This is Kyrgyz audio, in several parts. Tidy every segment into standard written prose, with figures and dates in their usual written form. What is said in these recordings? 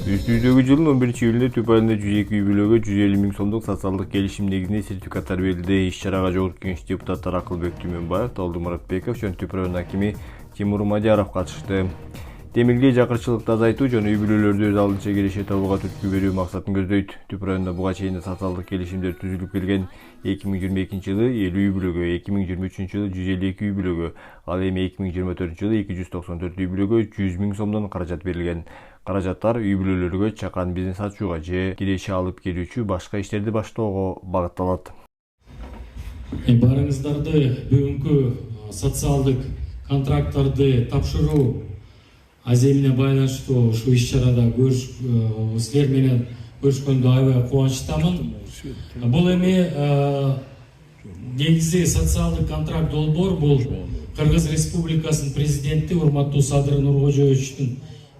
Үстүздөгү жылдын 11-июлунда Түп айылында 102 үй бүлөгө 150 000 сомдук социалдык келишим негизинде сертификаттар берилди. Иш-чарага Жогорку Кеңеш депутаттары Акылбек Түмөнбаев, Толду Муратбеков жана Түп районунун акими Тимур Мадияров катышты. Демилге жакырчылыкты азайтуу жана үй бүлөлөрдү өз алдынча киреше табууга түрткү берүү максатын көздөйт. Түп районунда буга чейин социалдык келишимдер түзүлүп келген. 2022-жылы 50 үй бүлөгө, 2023-жылы 152 үй бүлөгө, ал эми 2024-жылы 294 үй бүлөгө 100 000 сомдон каражат берилген. Каражаттар үй бүлөлөргө чакан бизнес ачууга же киреше алып келүүчү башка иштерди баштоого багытталат. Барыңыздарды бүгүнкү социалдык контракттарды тапшыруу аземине байланыштуу ушул иш-чарада силер менен көрүшкөндө аябай кубанычтамын. Бул эми негизи социалдык контракт долбоор бул Кыргыз Республикасынын президенти урматтуу Садыр Нуркожоевичтин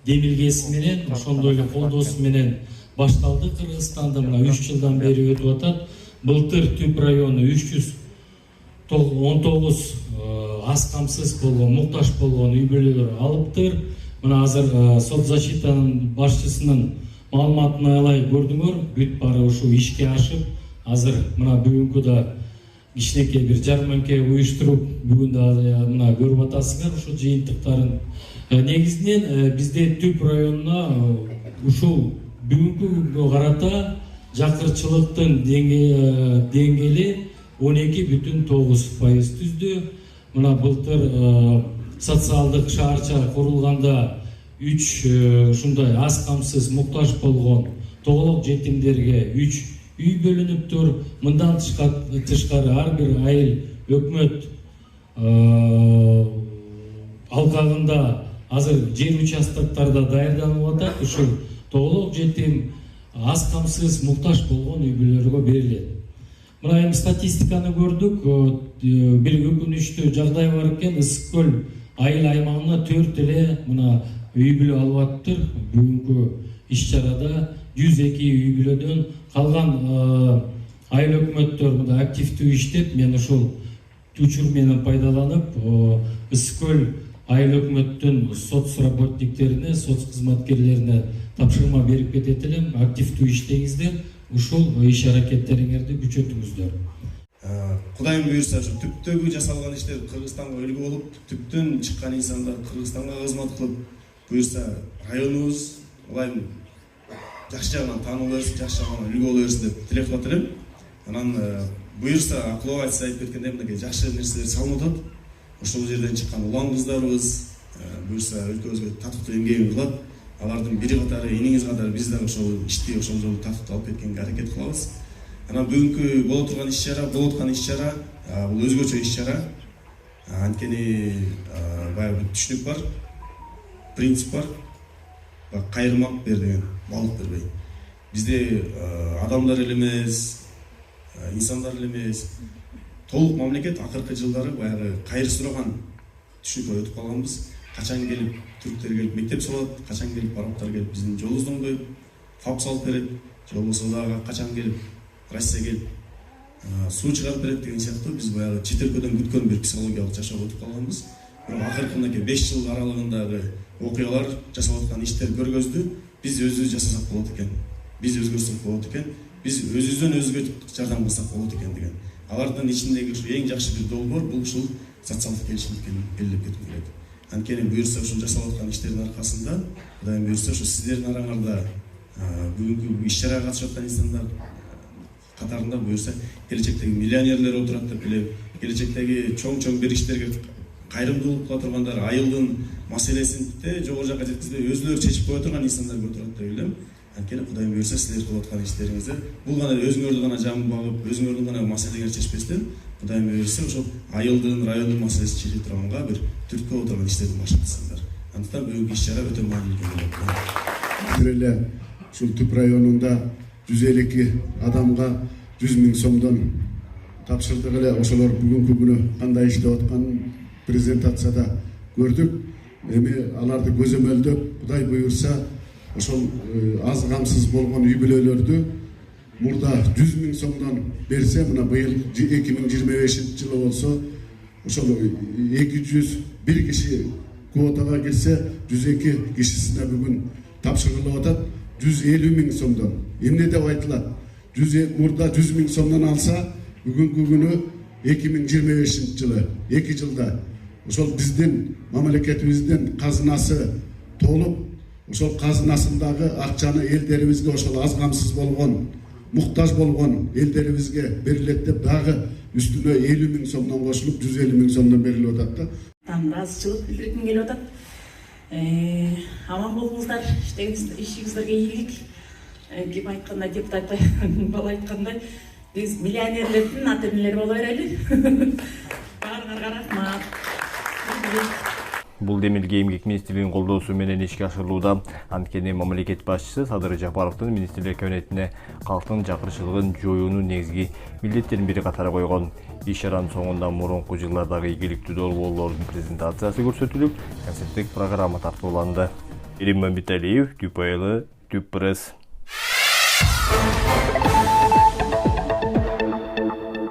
демилгеси менен, ошондой эле колдоосу менен башталды. Кыргызстанда мына 3 жылдан бери өтүп атат. Былтыр Түп району 319 аз камсыз болгон, муктаж болгон үй бүлөлөр алыптыр. Мына азыр соцзащитанын башчысынын маалыматына алай көрдүңөр, бүт баары ушул ишке ашып, азыр мына бүгүнкү да кичинекей бир жарманке уюштуруп, бүгүн да мына көрүп атасыңар ушул жыйынтыктарын. Негизинен бизде Түп районуна ушул бүгүнкү күнгө карата жакырчылыктын деңгээли 12,9% түздү. Мына былтыр социалдык шаарча курулганда 3 ушундай аз камсыз муктаж болгон тоголок жетимдерге 3 үй бөлүнүптүр. Мындан тышкары ар бир айыл өкмөт алкагында азыр жер участоктарда даярданып атат. Ушул тоголок жетим, аз камсыз муктаж болгон үй бүлөлөргө берилет. Мына эми статистиканы көрдүк. Бир өкүнүчтүү жагдай бар экен. Ысык көл айыл аймагына 4 эле мына үй бүлө алып атыптыр. Бүгүнкү иш-чарада 102 үй бүлөдөн калган айыл өкмөттөр мында активдүү иштеп, мен ушул учур менен пайдаланып, Ысык көл айыл өкмөттүн соц работниктерине, соц кызматкерлерине тапшырма берип кетет элем. Активдүү иштеңиздер, ушул иш-аракеттериңерди күчөтүңүздөр. Кудайым буйрса, түптөгү жасалган иштер Кыргызстанга үлгү болуп, түптөн чыккан инсандар Кыргызстанга кызмат кылып, буйрса районубуз улайым жакшы жагынан таанылып берсин, жакшы жагынан үлгү боло берсин деп тилек кылат элем. Анан буйрса акылуу айтса айтып кеткендей мындай жакшы нерселер салынып атат. Ошол жерден чыккан улан кыздарыбыз буйрса өлкөбүзгө татыктуу эмгегин кылат. Алардын бири катары, иниңиз катары биз дагы ошол ишти ошол жолу татыктуу алып кеткенге аракет кылабыз. Анан бүгүнкү боло турган иш-чара, болуп аткан иш-чара бул өзгөчө иш-чара. Анткени баягы бир түшүнүк бар, принцип бар. Кайрымак бер деген балык бербей. Бизде адамдар эле эмес, инсандар эле эмес, толук мамлекет акыркы жылдары баягы кайры сураган түшүнүккө өтүп калганбыз. Качан келип түрктөр келип мектеп салат, качан келип арабтар келип биздин жолубуздан коюп фаб салып берет, же болбосо дагы качан келип Россия келип суу чыгарып берет деген сыяктуу биз баягы чет өлкөдөн күткөн бир психологиялык жашоого өтүп калганбыз. Бирок акыркы 5 жыл аралыгындагы окуялар, жасап аткан иштер көргөздү. Биз өзүбүз жасасак болот экен, биз өзгөрсөк болот экен, биз өзүбүздөн өзгөчө жардам кылсак болот экен деген. Алардын ичиндеги ушу эң жакшы бир долбоор бул ушул социалдык келишим белгилеп кетүү керек. Анткени буюрса ушул жасап аткан иштердин аркасында, Кудайым буюрса ушу сиздердин араңарда бүгүнкү иш-чарага катышып аткан инсандар катарында буюрса келечектеги миллионерлер отурат деп билем. Келечектеги чоң бир иштерге кайрымдуулук кыла тургандар, айылдын маселесин жогору жакка жеткизбей өзүлөрү чечип кое турган инсандар отурат деп билем. Анткени Кудайым буюрса силер кылып аткан иштериңизде бул гана өзүңөрдү гана жамын багып, өзүңөрдүн гана маселеңерди чечпестен, Кудайым буюрса ошол айылдын, райондун маселесин чечип турганга бир түрткү боло турган иштерди баштасаңдар. Андыктан бүгүнкү иш-чара өтө маанилүү деп ойлойм. Ушул Түп районунда 152 адамга 100 000 сомдон тапшырдык эле. Ошолор бүгүнкү күнү кандай иштеп атканын презентацияда көрдүк. Эми аларды көзөмөлдөп, Кудай буйрса, ошол аз камсыз болгон үй бүлөлөрдү мурда 100 000 сомдон берсе, мына быйыл 2025-жылы болсо ошол 201 киши квотага кирсе, 102 кишисине бүгүн тапшырылып атат. 150 000 сомдон. Эмне деп айтылат? Мурда 100 000 сомдон алса, бүгүнкү күнү 2025 жылы, 2 жылда ошол биздин мамлекетибиздин казынасы толуп, ошол казынасындагы акчаны элдерибизге ошол аз камсыз болгон, муктаж болгон элдерибизге берилет деп дагы үстүнө 50 000 сомдон кошулуп 150 000 сомдон берилип атат да. Ыраазычылык билдиргим келип атат. Аман болуңуздар, ишиңиздерге ийгилик. Ким айткандай, депутат бала айткандай, биз миллионерлердин ата энелери боло берели. Баарыңарга рахмат. Бул демилге эмгек министрлигинин колдоосу менен ишке ашырылууда. Анткени мамлекет башчысы Садыр Жапаровдун министрлер кабинетине калктын жакырчылыгын жоюунун негизги милдеттеринин бири катары койгон. Иш чаранын соңунда мурунку жылдардагы ийгиликтүү долбоорлордун презентациясы көрсөтүлүп, концерттик программа тартууланды. Ирим Мамбеталиев, ТПЛ, Түп пресс.